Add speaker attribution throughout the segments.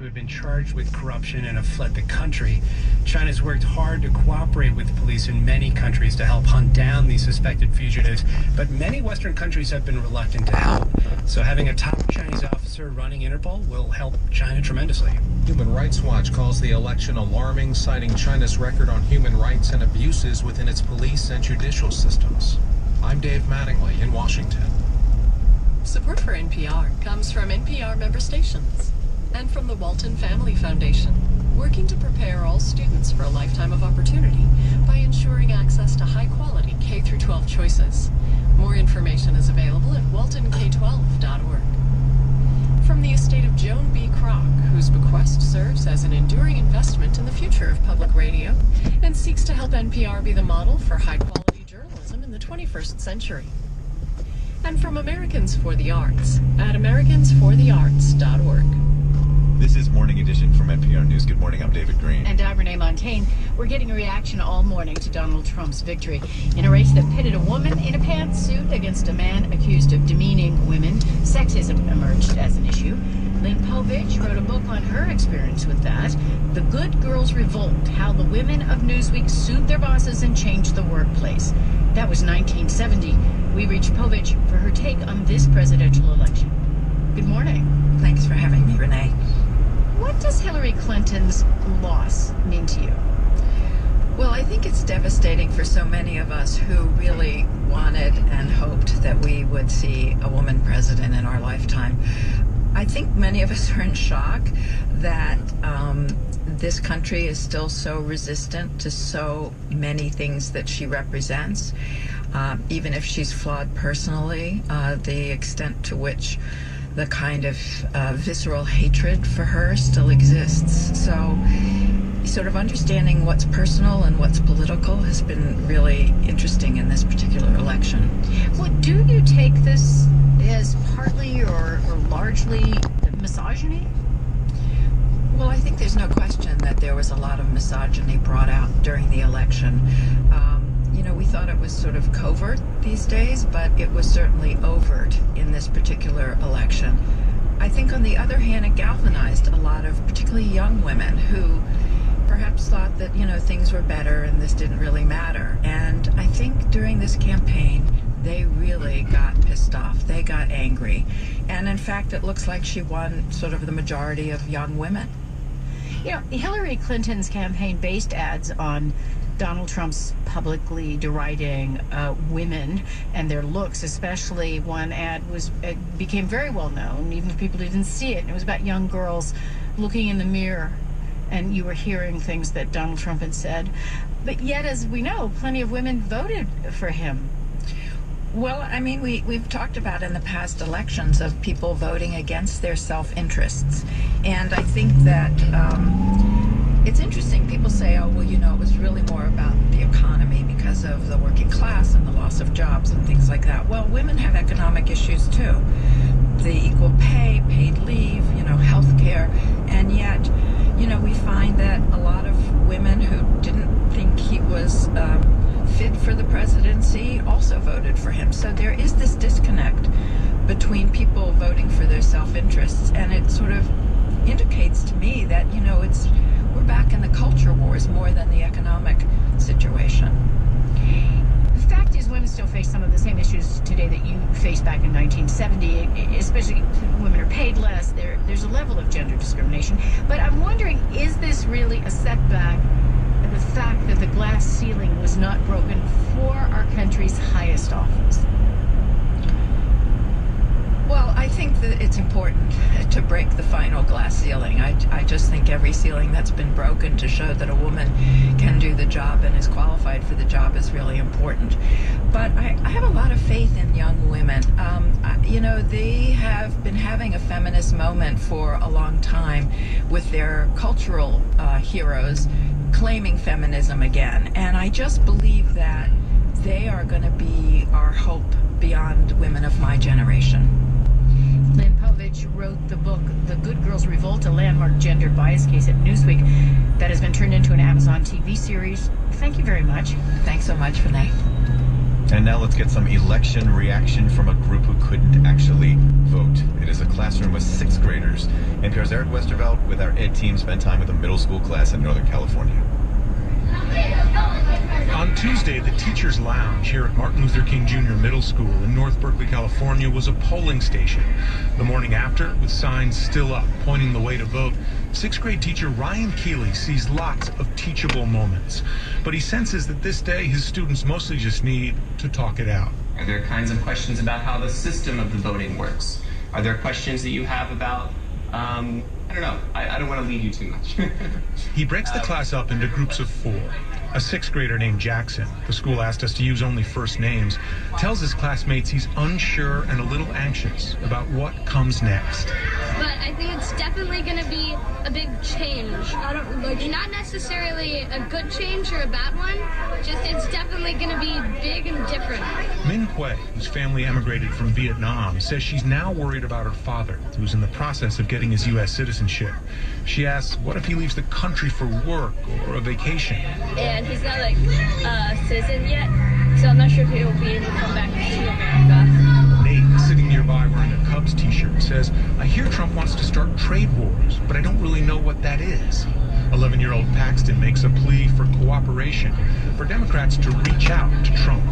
Speaker 1: who have been charged with corruption and have fled the country. China's worked hard to cooperate with police in many countries to help hunt down these suspected fugitives, but many Western countries have been reluctant to help. So having a top Chinese officer running Interpol will help China tremendously.
Speaker 2: Human Rights Watch calls the election alarming, citing China's record on human rights and abuses within its police and judicial systems. I'm Dave Mattingly in Washington.
Speaker 3: Support for NPR comes from NPR member stations and from the Walton Family Foundation, working to prepare all students for a lifetime of opportunity by ensuring access to high-quality K-12 choices. More information is available at waltonk12.org. From the estate of Joan B. Kroc, whose bequest serves as an enduring investment in the future of public radio and seeks to help NPR be the model for high-quality journalism in the 21st century. And from Americans for the Arts at americansforthearts.org.
Speaker 4: This is Morning Edition from NPR News. Good morning, I'm David Green.
Speaker 5: And I'm Renee Montaigne. We're getting a reaction all morning to Donald Trump's victory in a race that pitted a woman in a pantsuit against a man accused of demeaning women. Sexism emerged as an issue. Lynn Povich wrote a book on her experience with that, The Good Girls Revolt, How the Women of Newsweek Sued Their Bosses and Changed the Workplace. That was 1970. We reached Povich for her take on this presidential election. Good morning.
Speaker 6: Thanks for having me, Renee.
Speaker 5: What does Hillary Clinton's loss mean to you?
Speaker 6: Well, I think it's devastating for so many of us who really wanted and hoped that we would see a woman president in our lifetime. I think many of us are in shock that this country is still so resistant to so many things that she represents. Even if she's flawed personally, the extent to which the kind of visceral hatred for her still exists. So sort of understanding what's personal and what's political has been really interesting in this particular election.
Speaker 5: Well, do you take this as partly or largely misogyny?
Speaker 6: Well, I think there's no question that there was a lot of misogyny brought out during the election. We thought it was sort of covert these days, but it was certainly overt in this particular election. I think, on the other hand, it galvanized a lot of particularly young women who perhaps thought that, things were better and this didn't really matter. And I think during this campaign, they really got pissed off. They got angry. And in fact, it looks like she won sort of the majority of young women.
Speaker 5: Hillary Clinton's campaign based ads on Donald Trump's publicly deriding women and their looks, especially one ad became very well known, even if people didn't see it. And it was about young girls looking in the mirror, and you were hearing things that Donald Trump had said. But yet, as we know, plenty of women voted for him.
Speaker 6: Well, I mean, we've talked about in the past elections of people voting against their self-interests. And I think that it's interesting. People say, oh, well, it was really more about the economy because of the working class and the loss of jobs and things like that. Well, women have economic issues too. The equal pay, paid leave, health care. And yet, we find that a lot of women who didn't think he was fit for the presidency also voted for him. So there is this disconnect between people voting for their self-interests, and it sort of indicates to me that, we're back in the culture wars more than the economic situation.
Speaker 5: The fact is, women still face some of the same issues today that you faced back in 1970, especially women are paid less. There's a level of gender discrimination. But I'm wondering, is this really a setback, the fact that the glass ceiling was not broken for our country's highest office?
Speaker 6: Well, I think that it's important to break the final glass ceiling. I just think every ceiling that's been broken to show that a woman can do the job and is qualified for the job is really important. But I have a lot of faith in young women. They have been having a feminist moment for a long time with their cultural heroes claiming feminism again. And I just believe that they are going to be our hope beyond women of my generation.
Speaker 5: Lynn Povich wrote the book, The Good Girls Revolt, a landmark gender bias case at Newsweek that has been turned into an Amazon TV series. Thank you very much.
Speaker 6: Thanks so much, Renee.
Speaker 4: And now let's get some election reaction from a group who couldn't actually vote. It is a classroom with 6th graders. NPR's Eric Westervelt with our Ed team spent time with a middle school class in Northern California.
Speaker 7: On Tuesday, the Teachers Lounge here at Martin Luther King Jr. Middle School in North Berkeley, California, was a polling station. The morning after, with signs still up pointing the way to vote, 6th grade teacher Ryan Keeley sees lots of teachable moments. But he senses that this day his students mostly just need to talk it out.
Speaker 8: Are there kinds of questions about how the system of the voting works? Are there questions that you have about, I don't know, I don't want to lead you too much.
Speaker 7: He breaks the class up into groups of 4. A 6th grader named Jackson, the school asked us to use only first names, tells his classmates he's unsure and a little anxious about what comes next.
Speaker 9: But I think it's definitely going to be a big change. Not necessarily a good change or a bad one, just it's definitely going to be big and different.
Speaker 7: Min Hui, whose family emigrated from Vietnam, says she's now worried about her father, who's in the process of getting his U.S. citizenship. She asks, what if he leaves the country for work or a vacation?
Speaker 9: And he's not like a citizen yet, so I'm not sure if he'll be able to come back to America.
Speaker 7: Nate, sitting nearby wearing a Cubs t-shirt, says, I hear Trump wants to start trade wars, but I don't really know what that is. 11-year-old Paxton makes a plea for cooperation, for Democrats to reach out to Trump.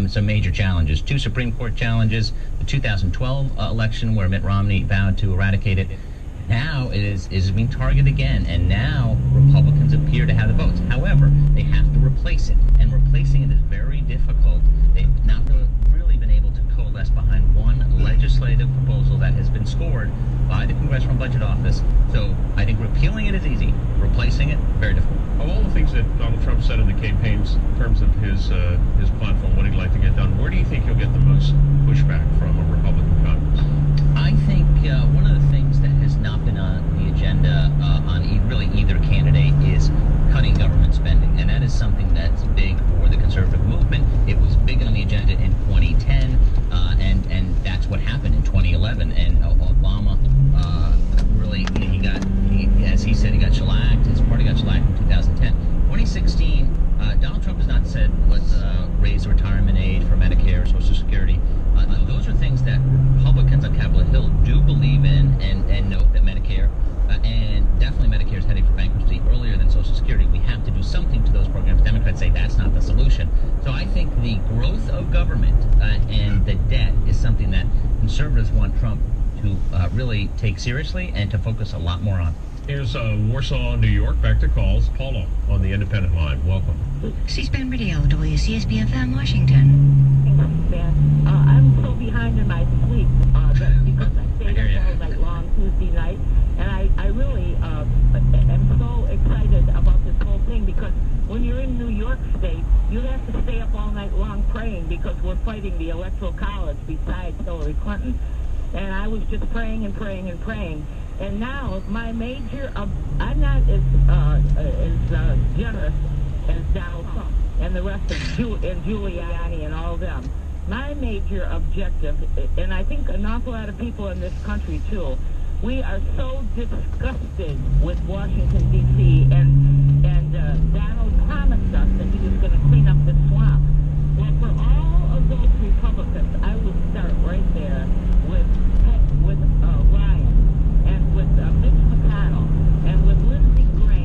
Speaker 10: Some major challenges. 2 Supreme Court challenges. The 2012 election where Mitt Romney vowed to eradicate it. Now it is being targeted again, and now Republicans appear to have the votes. However, they have to replace it, and replacing it is very difficult. They've not really been able to coalesce behind one legislative proposal that has been scored by the Congressional Budget Office. So I think repealing it is easy. Replacing it, very difficult.
Speaker 11: Of all the things that Donald Trump said in the campaigns in terms of his platform, what he'd like to get done, where do you think he'll get the most pushback from a Republican Congress?
Speaker 10: I think one of the things that has not been on the agenda on really either candidate is cutting government spending, and that is something that's big for the conservative movement. It was big on the agenda in 2010, and that's what happened in 2011. And Obama really, as he said, he got shellacked. His party got shellacked in 2010. 2016, Donald Trump has not said let's raise the retirement age for Medicare or Social Security. Those are things that Republicans on Capitol Hill do believe in and note that Medicare, and definitely Medicare is heading for bankruptcy earlier than Social Security. We have to do something to those programs. Democrats say that's not the solution. So I think the growth of government and the debt is something that conservatives want Trump to really take seriously and to focus a lot more on.
Speaker 11: Here's Warsaw, New York. Back to calls. Paula on the independent line. Welcome.
Speaker 12: C-SPAN Radio, WCSB-FM, Washington.
Speaker 13: I'm so behind in my sleep because I stayed up all night long Tuesday night, and I really am so excited about this whole thing because when you're in New York State, you have to stay up all night long praying because we're fighting the Electoral College besides Hillary Clinton. And I was just praying and praying and praying. And now my major, I'm not as generous as Donald Trump and the rest of Giuliani and all of them. My major objective, and I think an awful lot of people in this country too, we are so disgusted with Washington, D.C., and Donald promised us that he was going to clean up the swamp. Well, for all of those Republicans, I would start right there with Ryan, and with Mitch McConnell, and with Lindsey Graham.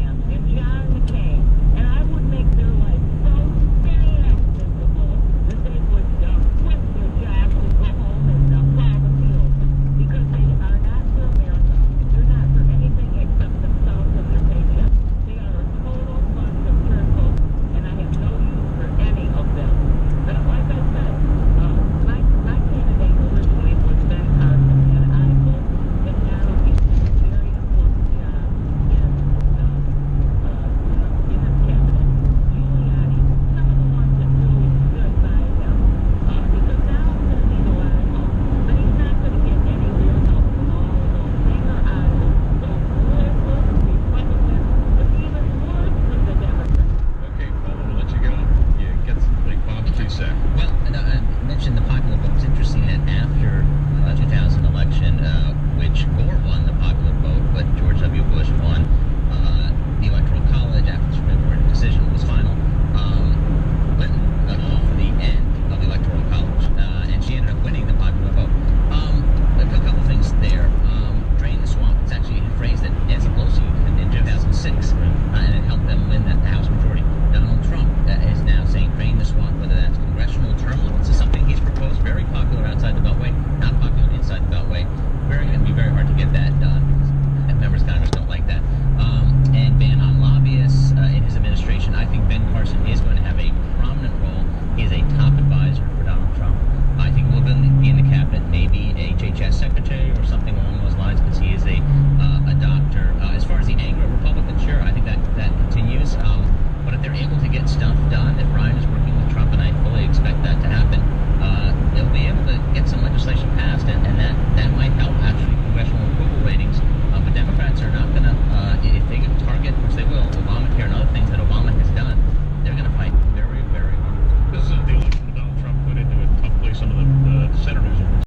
Speaker 11: Senators